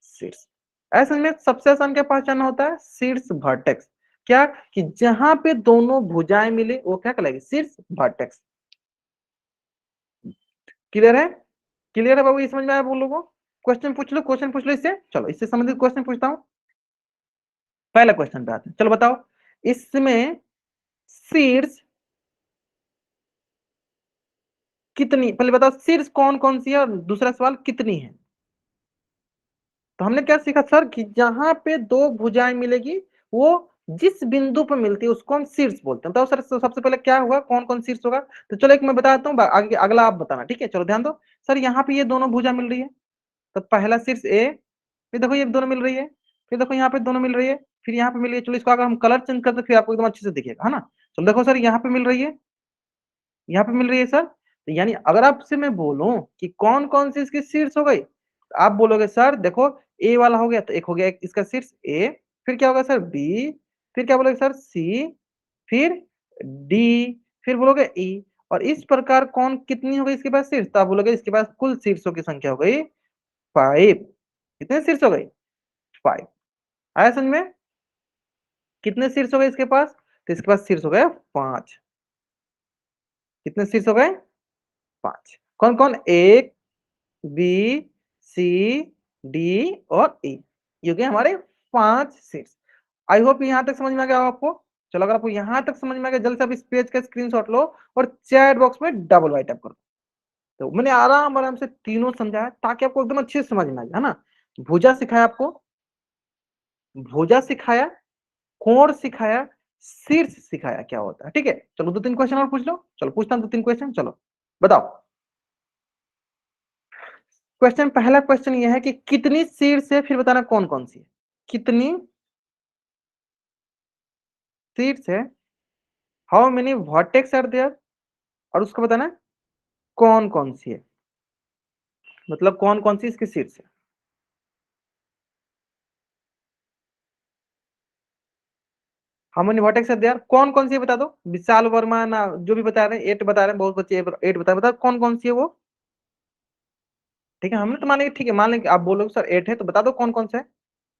शीर्ष। ऐसे में सबसे आसान क्या पहचानना होता है, शीर्ष वर्टेक्स। क्या, कि जहां पे दोनों भुजाएं मिले वो क्या कहलाएगी, शीर्ष वर्टेक्स। क्लियर है, क्लियर है बाबू, ये समझ में आया आप लोगों को। क्वेश्चन पूछ लो, क्वेश्चन पूछ लो इससे, चलो इससे संबंधित क्वेश्चन पूछता हूँ। पहला क्वेश्चन पे आते हैं, चलो बताओ इसमें सीड्स कितनी, पहले बताओ सीड्स कौन कौन सी है, और दूसरा सवाल कितनी है। तो हमने क्या सीखा सर कि जहां पे दो भुजाएं मिलेगी वो जिस बिंदु पर मिलती है उसको हम शीर्ष बोलते हैं। बताओ सर सबसे पहले क्या होगा, कौन कौन शीर्ष होगा। तो चलो एक मैं बताता हूँ, आगे अगला आप बताना, ठीक है। चलो ध्यान दो सर, यहाँ पे ये दोनों भुजा मिल रही है, तो पहला शीर्ष ए, फिर देखो ये दोनों मिल रही है, फिर देखो यहाँ पे दोनों मिल रही है, फिर यहाँ पे मिल रही है। चलो इसको अगर हम कलर चेंज करते फिर आपको एकदम अच्छे से दिखेगा, है ना। चलो देखो सर यहाँ पे मिल रही है, यहाँ पे मिल रही है सर। तो यानी अगर आपसे मैं बोलूं कि कौन कौन सी इसकी शीर्ष हो गई, तो आप बोलोगे सर देखो ए वाला हो गया, तो एक हो गया इसका शीर्ष ए, फिर क्या होगा सर बी, फिर क्या बोलोगे सर सी, फिर डी, फिर बोलोगे ई। और इस प्रकार कौन कितनी हो गई इसके पास शीर्ष, तो आप बोलोगे इसके पास कुल शीर्षों की संख्या हो गई 5। कितने शीर्ष हो गई 5। आया समझ में, कितने शीर्ष हो गए इसके पास, तो इसके पास शीर्ष हो गए 5। कितने शीर्ष हो गए 5। कौन कौन, एक, बी, सी, डी और ई, ये हो गए हमारे 5 शीर्ष। आई होप यहाँ तक समझ में आ गया आपको। चलो अगर आपको यहाँ तक समझ में आ गया, जल्द से आप इस पेज का स्क्रीनशॉट लो और चैट बॉक्स में डबल वाइट टाइप करो। तो मैंने आराम आराम से तीनों समझाया ताकि आपको एकदम अच्छे से समझ में आ जाए, है ना। भुजा सिखाया आपको, भुजा सिखाया, कोण सिखाया, शीर्ष सिखाया क्या होता है, ठीक है। चलो 2-3 क्वेश्चन और पूछ लो, चलो पूछता हूँ 2-3 क्वेश्चन, चलो बताओ। क्वेश्चन, पहला क्वेश्चन ये है कि कितनी शीर्ष है, फिर बताना कौन कौन सी है। कितनी शीर्ष है, how many vertex are there, और उसको बताना कौन कौन सी है, मतलब कौन कौन सी इसकी शीर्ष है। How many vertex are there, कौन कौन सी है बता दो। विशाल वर्मा ना जो भी बता रहे हैं, 8 बता रहे हैं, बहुत बच्चे 8 बता कौन कौन सी है वो। ठीक है, हमने तो मान लिया, ठीक है मान लेंगे, आप बोलोगे सर 8 है तो बता दो कौन कौन सा है।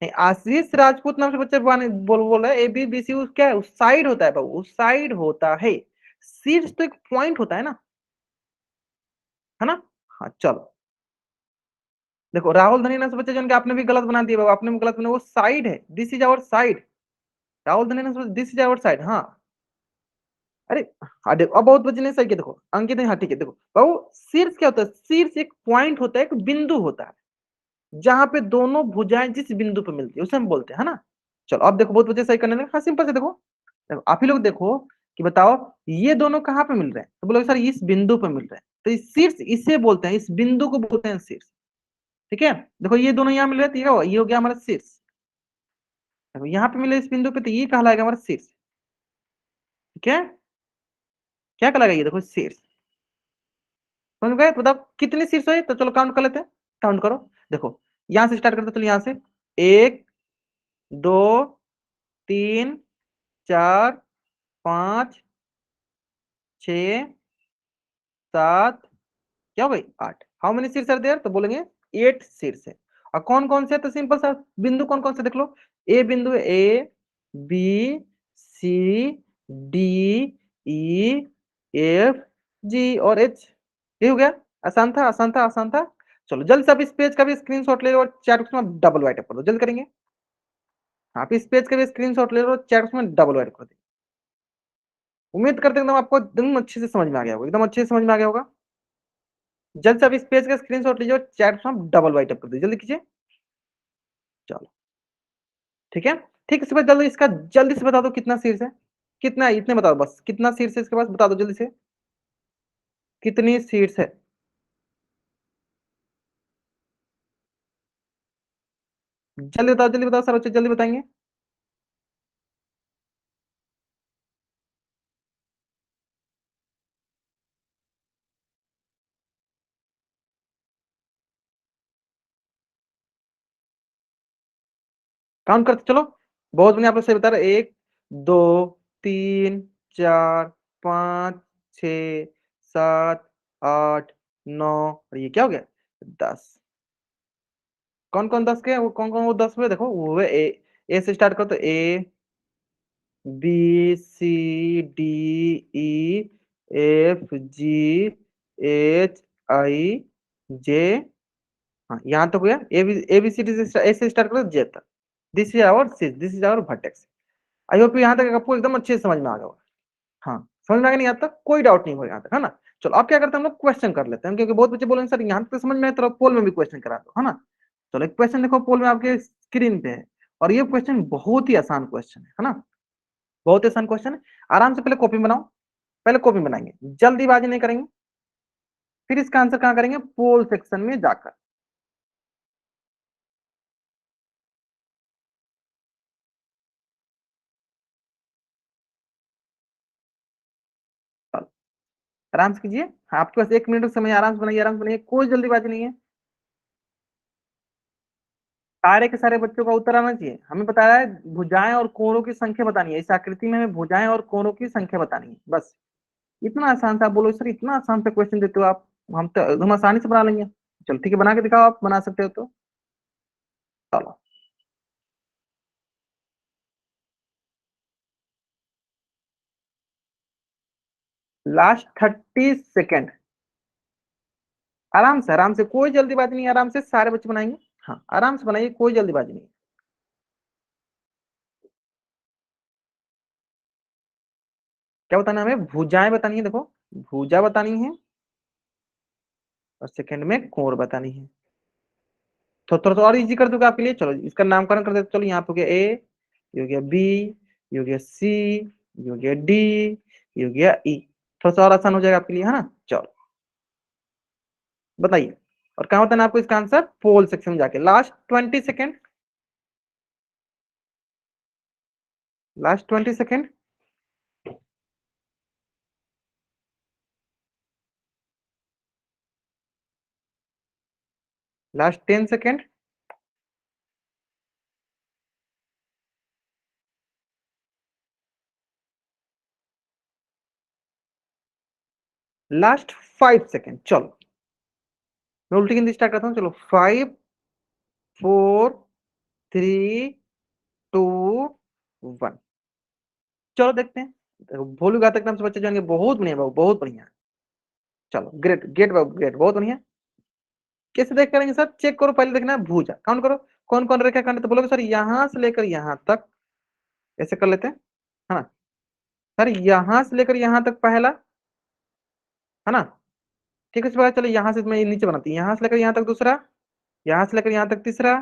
नहीं, आशीष राजपूत नाम से बच्चे बोल रहे हैं, ABBC क्या है, उस साइड होता है बाबू, उस साइड होता है। शीर्ष तो एक पॉइंट होता है ना, है ना। हाँ चलो देखो, राहुल धनीना से बच्चे जो आपने भी गलत बना दिया बाबू, आपने भी गलत बना, वो साइड है, this is our side. Rahul धनीना से दिस इज आवर साइड, हाँ। अरे हाँ देखो, अब बहुत बच्चे ने सही किया, देखो अंकित ने, हाँ ठीक है। देखो बाबू शीर्ष क्या होता है, शीर्ष एक पॉइंट होता है, एक बिंदु होता है जहां पे दोनों भुजाएं जिस बिंदु पे मिलती है उसे हम बोलते हैं, है ना। चलो अब देखो बहुत बच्चे सही करने लगे, हाँ सिंपल से देखो, देखो आप ही लोग देखो कि बताओ ये दोनों कहाँ पे मिल रहे हैं, तो बोलोगे सर इस बिंदु पे मिल रहे हैं, तो इस शीर्ष इसे बोलते हैं, इस बिंदु को बोलते हैं शीर्ष। ठीक है, देखो ये दोनों यहाँ मिल रहे हैं, तो ये हो गया हमारा शीर्ष। देखो यहाँ पे मिले इस बिंदु पे, तो ये कहलाएगा हमारा शीर्ष। ठीक है, क्या कहलाएगा ये, देखो शीर्ष। समझ गए, तो बताओ कितने शीर्ष है, तो चलो काउंट कर लेते हैं, काउंट करो। देखो यहां से स्टार्ट करते हैं, चलो यहाँ से 1, 2, 3, 4, 5, 6, 7, क्या हो गई 8। हाउ मेनी शीर्ष आर देयर, तो बोलेंगे 8 शीर्ष है। और कौन कौन से है, तो सिंपल सा बिंदु कौन कौन से देख लो। ए बिंदु है, ए, B, C, D, E, F, जी और एच। ये हो गया, आसान था आसान था आसान था। चलो जल्द से आप इस पेज का भी स्क्रीनशॉट ले लो और चैट बॉक्स में डबल वाइट कर दो, जल्द करेंगे। आप इस पेज का भी स्क्रीनशॉट ले लो और चैट बॉक्स में डबल वाइट कर दो। उम्मीद करते हैं एकदम आपको एकदम अच्छे से समझ में आ गया होगा, एकदम अच्छे से समझ में आ गया होगा। जल्द से आप इस पेज का स्क्रीनशॉट लीजिए और चैट बॉक्स में डबल वाइट कर दीजिए, जल्दी कीजिए। चलो ठीक है, ठीक है, इसके बाद जल्दी इसका जल्दी से बता दो कितना शीर्ष है, कितना है इतने बता दो बस, कितना शीर्ष है इसके पास बता दो जल्दी से, कितनी शीर्ष है। जल्दी बताओ सर, बच्चे जल्दी बताएंगे। काउंट करते चलो, बहुत बढ़िया, आप लोग सही बता रहे, 1, 2, 3, 4, 5, 6, 7, 8, 9 और ये क्या हो गया 10। कौन कौन 10 के, वो कौन कौन वो 10 हुए, देखो वो हुए ए से स्टार्ट करो, तो ए, B, C, D, E, F, G, H, I, जे। हाँ यहाँ तक हो गया, ए बी सी डी से ए से स्टार्ट करो जेड तक। This is our sis, this is our vertex. I hope यहाँ तक आपको एकदम अच्छे से समझ में आ गया होगा। हाँ, समझ में आ गया नहीं? यहाँ तक कोई डाउट नहीं होगा यहाँ तक, है ना? चलो अब क्या करते हैं हम लोग, क्वेश्चन कर लेते हैं, क्योंकि बहुत बच्चे बोलेंगे सर यहाँ तक समझ में आया तो पोल में भी क्वेश्चन करा दो, है ना? चलो एक क्वेश्चन देखो पोल में आपके स्क्रीन पे है, और ये क्वेश्चन बहुत ही आसान क्वेश्चन है ना? बहुत ही आसान क्वेश्चन है। आराम से पहले कॉपी बनाओ, पहले कॉपी बनाएंगे, जल्दीबाजी नहीं करेंगे। फिर इसका आंसर कहाँ करेंगे? पोल सेक्शन में जाकर। चलो आराम से कीजिए, आपके पास 1 मिनट का समय, आराम से बनाइए, आराम से बनाइए, कोई जल्दीबाजी नहीं है। सारे के सारे बच्चों का उत्तर आना चाहिए। हमें बताया है भुजाएं और कोणों की संख्या बतानी है, इस आकृति में हमें भुजाएं और कोणों की संख्या बतानी है, बस। इतना आसान सा, आप बोलो सर इतना आसान सा क्वेश्चन देते हो आप, हम आसानी से बना लेंगे। चलो ठीक है, बना के दिखाओ, आप बना सकते हो तो। चलो लास्ट 30 सेकेंड, आराम से, कोई जल्दीबाजी नहीं, आराम से सारे बच्चे बनाएंगे। हाँ आराम से बनाइए, कोई जल्दीबाजी नहीं। क्या बताना है हमें? भुजाएं बतानी है, देखो भुजा बतानी है, और सेकंड में कोण बतानी है। तो थोड़ा सा और इजी कर दूंगा आपके लिए, चलो इसका नामकरण कर देते, चलो यहाँ पे हो गया ए, ये हो गया बी, ये हो गया सी, ये हो गया डी, ये हो गया ई। थोड़ा सा और आसान हो जाएगा आपके लिए, है ना? चलो बताइए, और कहाँ बताना आपको इसका आंसर? पोल सेक्शन में जाके। Last 20 second, last 20 second. Last 10 second. Last 5 second. चलो मैं उल्टी गिनती स्टार्ट करता हूँ, चलो 5 4 3 2 1। चलो देखते हैं, देखो भोलू घातक नाम से बच्चे जाएंगे, बहुत बढ़िया बाबू, बहुत बढ़िया। चलो ग्रेट, गेट बाबू, ग्रेट, बहुत बढ़िया। कैसे देख करेंगे सर? चेक करो, पहले देखना है भूजा, काउंट करो कौन कौन रेखा खंड, तो बोलोगे सर यहां से लेकर यहां तक, ऐसे कर लेते हैं, है ना? सर यहां से लेकर यहां तक पहला, है ना? ठीक है, इसके बाद चलो यहाँ से मैं नीचे बनाती हूँ, यहाँ से लेकर यहाँ तक दूसरा, यहाँ से लेकर यहाँ तक तीसरा,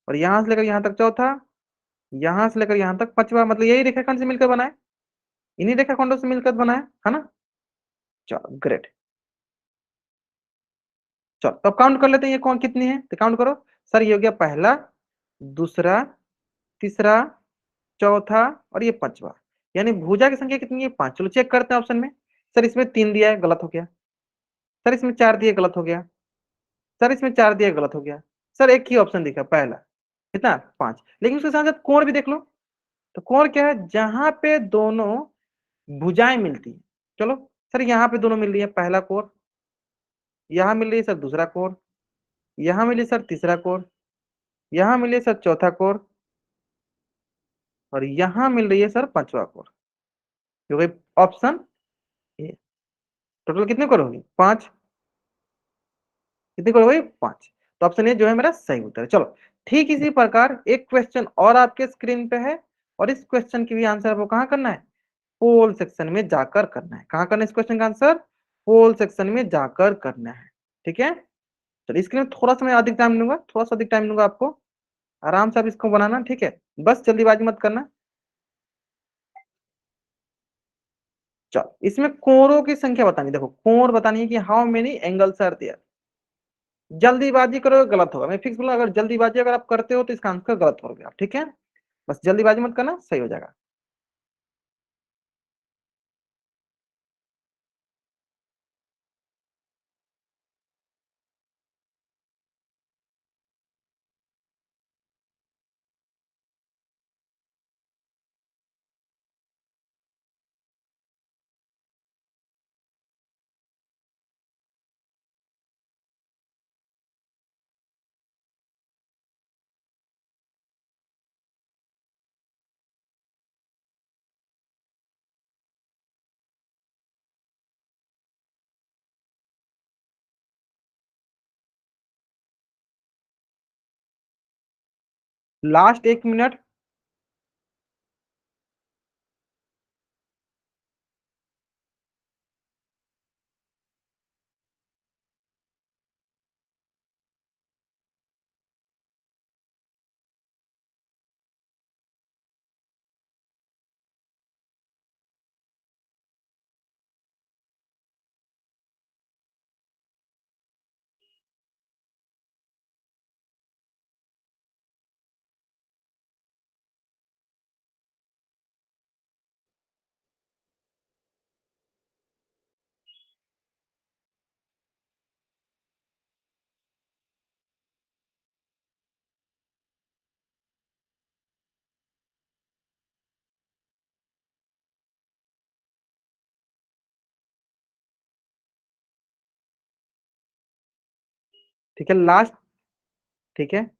और यहाँ से लेकर यहाँ तक चौथा, यहाँ से लेकर यहाँ तक पांचवा, मतलब यही रेखाखंड से मिलकर बना है, इन्हीं रेखाखंडों से मिलकर बना है ना? चलो ग्रेट। चलो तो अब काउंट कर लेते हैं ये कौन कितनी है, तो काउंट करो। सर ये हो गया पहला, दूसरा, तीसरा, चौथा, और ये पांचवा, यानी भुजा की संख्या कितनी है? 5। चलो चेक करते हैं ऑप्शन में। सर इसमें 3 दिया है, गलत हो गया। सर इसमें 4 दिया, गलत हो गया। सर इसमें 4 दिया, गलत हो गया। सर एक ही ऑप्शन दिखा, पहला। कितना? 5। लेकिन उसके साथ साथ कोण भी देख लो, तो कोण क्या है? जहां पे दोनों भुजाएं मिलती है। चलो सर यहाँ पे दोनों मिल रही है, पहला कोण, यहाँ मिल रही है सर दूसरा कोण, यहाँ मिली सर तीसरा कोण, यहाँ मिली सर चौथा कोण, और यहाँ मिल रही है सर पांचवा कोण, क्योंकि ऑप्शन ए। टोटल कितने कोण होगी? 5। कितने कोण हो गई? 5। तो ऑप्शन ए जो है मेरा सही उत्तर है। चलो ठीक इसी प्रकार एक क्वेश्चन और आपके स्क्रीन पे है, और इस क्वेश्चन की भी आंसर आपको कहाँ करना है? पोल सेक्शन में जाकर करना है। कहाँ करना है इस क्वेश्चन का आंसर? पोल सेक्शन में जाकर करना है। ठीक है, चलो इसके लिए थोड़ा सा मैं अधिक टाइम लूंगा, थोड़ा सा अधिक टाइम लूंगा आपको, आराम से आप इसको बनाना, ठीक है? बस जल्दीबाजी मत करना। चलो इसमें कोणों की संख्या बतानी, देखो कोण बतानी है कि how many angles are there. जल्दीबाजी करोगे गलत होगा, मैं फिक्स बोला, अगर जल्दीबाजी अगर आप करते हो तो इसका आंसर गलत हो गया, ठीक है? बस जल्दीबाजी मत करना, सही हो जाएगा। लास्ट 1 मिनट, ठीक है, लास्ट, ठीक है,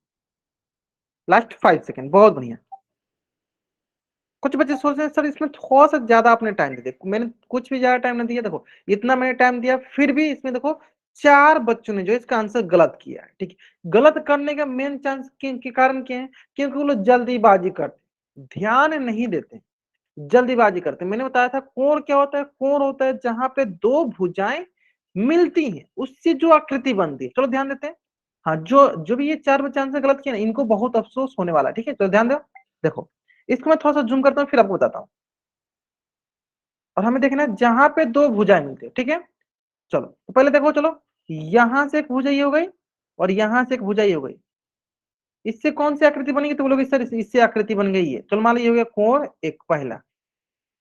लास्ट 5 सेकेंड, बहुत बढ़िया। कुछ बच्चे सोच रहे हैं सर इसमें थोड़ा सा ज्यादा आपने टाइम दे दिया, मैंने कुछ भी ज्यादा टाइम नहीं दिया, देखो इतना मैंने टाइम दिया, फिर भी इसमें देखो 4 बच्चों ने जो इसका आंसर गलत किया है। ठीक है, गलत करने का मेन चांस के कारण क्या है, क्योंकि वो लोग जल्दीबाजी करते, ध्यान नहीं देते, जल्दीबाजी करते। मैंने बताया था कोण क्या होता है, कोण होता है जहां पे दो भुजाएं मिलती हैं उससे जो आकृति बनती है। चलो ध्यान देते हैं। हाँ, जो जो भी ये 4 बच्चे आंसर गलत किए ना, इनको बहुत अफसोस होने वाला है। ठीक है, तो ध्यान दो, देखो इसको मैं थोड़ा सा जूम करता हूँ फिर आपको बताता हूँ। और हमें देखना है जहां पे दो भुजाएं मिलती है। ठीक है, चलो तो पहले देखो, चलो यहां से एक भुजा ये हो गई और यहां से एक भुजा ये हो गई, इससे कौन सी आकृति बनेगी, तो बोलोगे सर इससे आकृति बन गई है। चलो मान लो ये हो गया कोण एक पहला।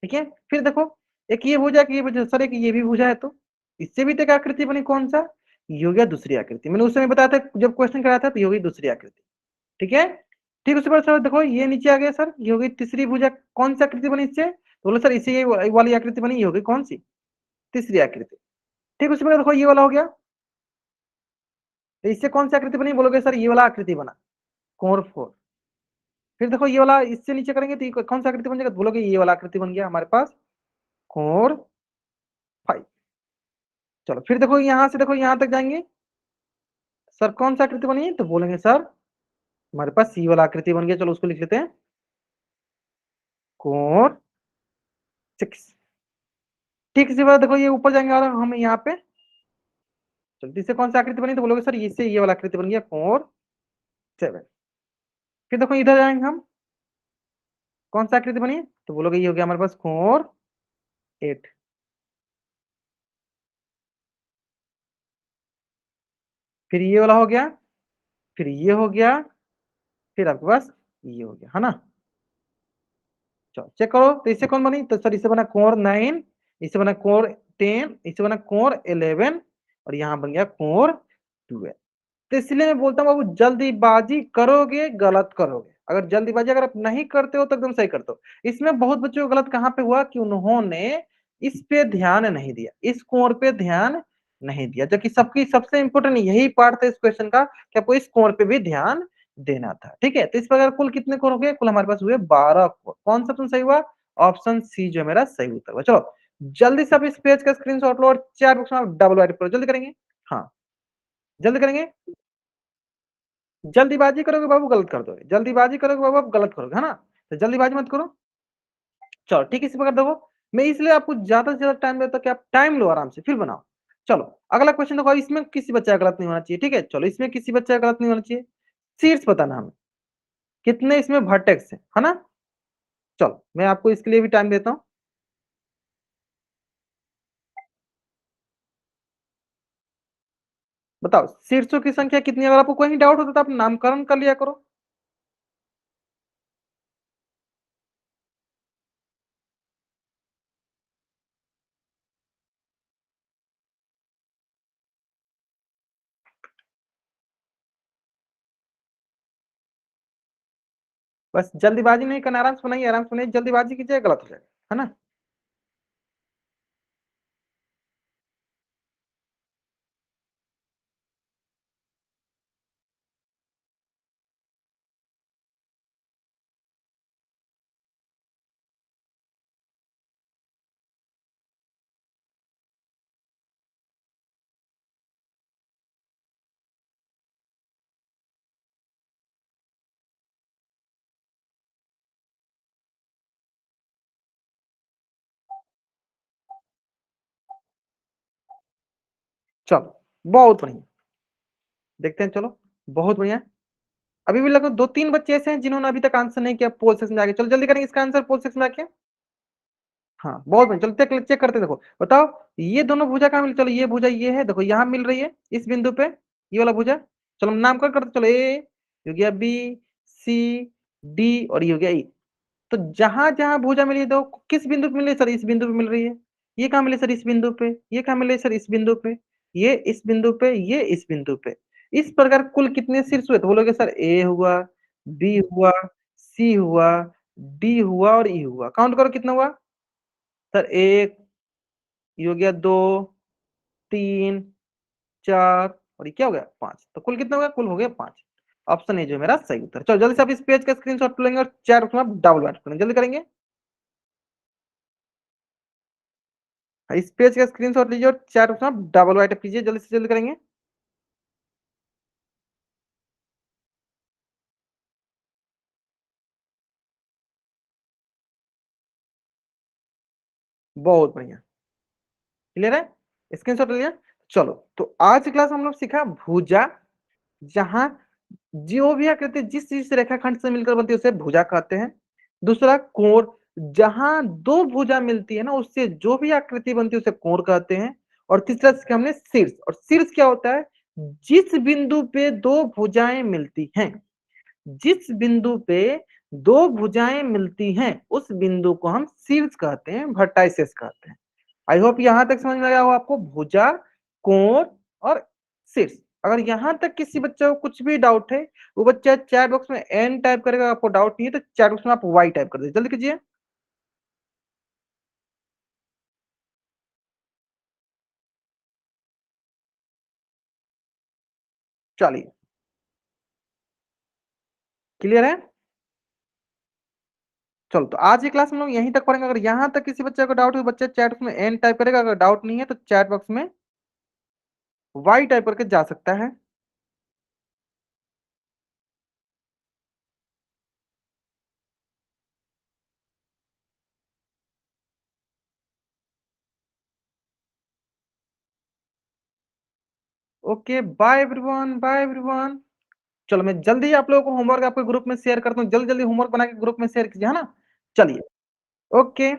ठीक है, फिर देखो एक ये भुजा की ये भुजा, सर एक ये भी भुजा है, तो इससे भी तो एक आकृति बनी, कौन सा, ये हो गया दूसरी आकृति। मैंने उस समय बताया था जब क्वेश्चन कराया था, तो ये हो गई दूसरी आकृति। ठीक है, ठीक, उसके बाद सर देखो ये नीचे आ गया, सर ये हो गई तीसरी भुजा, कौन सी आकृति बनी इससे, तो बोलो सर इसे ये वाली आकृति बनी, ये हो गई कौन सी, तीसरी आकृति। ठीक, उसके बाद देखो ये वाला हो गया, तो इससे कौन सी आकृति बनी, बोलोगे सर ये वाला आकृति बना, कोण 4। फिर देखो ये वाला इससे नीचे करेंगे तो ये कौन सा आकृति बन जाएगा, तो बोलोगे ये वाला आकृति बन गया हमारे पास, कोण 5। चलो फिर देखो यहां से देखो यहां तक जाएंगे, सर कौन सा आकृति बनी है, तो बोलेंगे सर हमारे पास सी वाला आकृति बन गया। चलो उसको लिख लेते हैं, कोण 6। ठीक, इसी बात देखो ये ऊपर जाएंगे और हमें यहाँ पे, चलो इससे कौन सी आकृति बनी, तो बोलोगे सर इससे ये वाला आकृति बन गया, कोण 7। फिर देखो इधर जाएंगे हम, कौन सा आकृति बनी, तो बोलोगे ये हो गया हमारे पास, कोण 8। फिर ये वाला हो गया, फिर ये हो गया, फिर आपके पास ये हो गया, है ना। चलो चेक करो, तो इससे कौन बनी, तो सर इससे बना कोण 9, इससे बना कोण 10, इससे बना कोण 11, और यहाँ बन गया कोण 12। तो इसलिए मैं बोलता हूँ बाबू जल्दीबाजी करोगे गलत करोगे, अगर जल्दीबाजी अगर आप नहीं करते हो तो एकदम सही करते हो। इसमें बहुत बच्चों को गलत कहाँ पे हुआ कि उन्होंने इस पे ध्यान नहीं दिया, इस कोण पे ध्यान नहीं दिया, जबकि सबकी सबसे इंपोर्टेंट यही पार्ट था इस क्वेश्चन का कि आपको इस कोण पे भी ध्यान देना था। ठीक है, तो इस प्रकार कुल कितने कोण हो गए, कुल हमारे पास हुए 12 कोण। कौन सा ऑप्शन सही हुआ, ऑप्शन सी जो मेरा सही उत्तर हुआ। चलो जल्दी से आप इस पेज का स्क्रीनशॉट लो और चार बॉक्स में आप डबल राइट करो, जल्दी करेंगे। हाँ जल्दी करेंगे, जल्दीबाजी करोगे बाबू गलत कर दोगे, जल्दीबाजी करोगे बाबू आप गलत करोगे, है ना, तो जल्दीबाजी मत करो। चलो ठीक है, इसी प्रकार देखो मैं इसलिए आपको ज्यादा से ज्यादा टाइम देता हूं कि आप टाइम लो आराम से फिर बनाओ। चलो अगला क्वेश्चन देखो, इसमें किसी बच्चे का गलत नहीं होना चाहिए। ठीक है, चलो इसमें किसी बच्चे का गलत नहीं होना चाहिए। शीर्ष बताना हमें कितने इसमें वर्टेक्स है ना। चलो मैं आपको इसके लिए भी टाइम देता हूँ। बताओ शीर्षों की संख्या कितनी है, अगर आपको कोई डाउट होता तो आप नामकरण कर लिया करो। बस जल्दीबाजी नहीं करना, आराम से बनाइए, आराम से बनाइए, जल्दीबाजी कीजिए गलत हो जाएगा, है ना। चलो बहुत बढ़िया, देखते हैं, चलो बहुत बढ़िया। अभी भी लगभग 2-3 बच्चे ऐसे हैं जिन्होंने अभी तक आंसर नहीं किया पोल सेक्शन में आके, चलो जल्दी करेंगे इसका आंसर पोल सेक्शन में आके। हाँ बहुत बढ़िया, चलो चेक चेक करते हैं, देखो बताओ ये दोनों भुजा कहाँ मिल, चलो ये भुजा ये है, देखो यहाँ मिल रही है इस बिंदु पे, ये वाला भुजा। चलो हम नामकरण करते, चलो ए हो गया, बी, सी, डी, और ये हो गया ई। तो जहां जहां भुजा मिली है, दो किस बिंदु पे मिल रही है, सर इस बिंदु पे मिल रही है। ये कहाँ मिले सर, इस बिंदु पे। ये कहाँ मिले सर, इस बिंदु पे। ये इस बिंदु पे, ये इस बिंदु पे। इस प्रकार कुल कितने शीर्ष हुए, तो बोलोगे सर ए हुआ, बी हुआ, सी हुआ, डी हुआ, और ई हुआ। काउंट करो कितना हुआ, सर एक, ये हो गया 2, 3, 4, और ये क्या हो गया 5, तो कुल कितना हो गया, कुल हो गया 5। ऑप्शन ए जो है मेरा सही उत्तर। चलो जल्दी से आप इस पेज का स्क्रीनशॉट लेंगे और चैट बॉक्स में आप डबल बात करेंगे, जल्दी करेंगे। इस पेज का स्क्रीनशॉट लीजिए और चैट बॉक्स में आप डबल बाइट कीजिए, जल्दी से जल्दी करेंगे। बहुत बढ़िया, क्लियर है, स्क्रीनशॉट ले लिया। चलो तो आज की क्लास में हम लोग सीखा भुजा, जहां जो भी आकृति जिस चीज रेखाखंड से मिलकर बनती है उसे भुजा कहते हैं। दूसरा कोण, जहां दो भुजा मिलती है ना उससे जो भी आकृति बनती है उसे कोण कहते हैं। और तीसरा सीखा हमने शीर्ष, और शीर्ष क्या होता है, जिस बिंदु पे दो भुजाएं मिलती हैं, जिस बिंदु पे दो भुजाएं मिलती हैं उस बिंदु को हम शीर्ष कहते हैं, वर्टाइसेस कहते हैं। आई होप यहां तक समझ में आया हो आपको, भुजा, कोण और शीर्ष। अगर यहां तक किसी बच्चे को कुछ भी डाउट है, वो बच्चा चैट बॉक्स में एन टाइप करेगा, आपको डाउट नहीं है तो चैट बॉक्स में आप वाई टाइप कर दीजिए, जल्दी कीजिए। चलिए, क्लियर है। चलो तो आज की क्लास में लोग यहीं तक पढ़ेंगे। अगर यहां तक किसी बच्चे को डाउट है, बच्चा चैट बॉक्स में एन टाइप करेगा, अगर डाउट नहीं है तो चैट बॉक्स में वाई टाइप करके जा सकता है। Okay, bye everyone, bye everyone. चलो मैं जल्दी ही आप लोगों को होमवर्क आपके ग्रुप में शेयर करता हूँ, जल्दी जल्दी होमवर्क बना के ग्रुप में शेयर कीजिए, है ना। चलिए, ओके।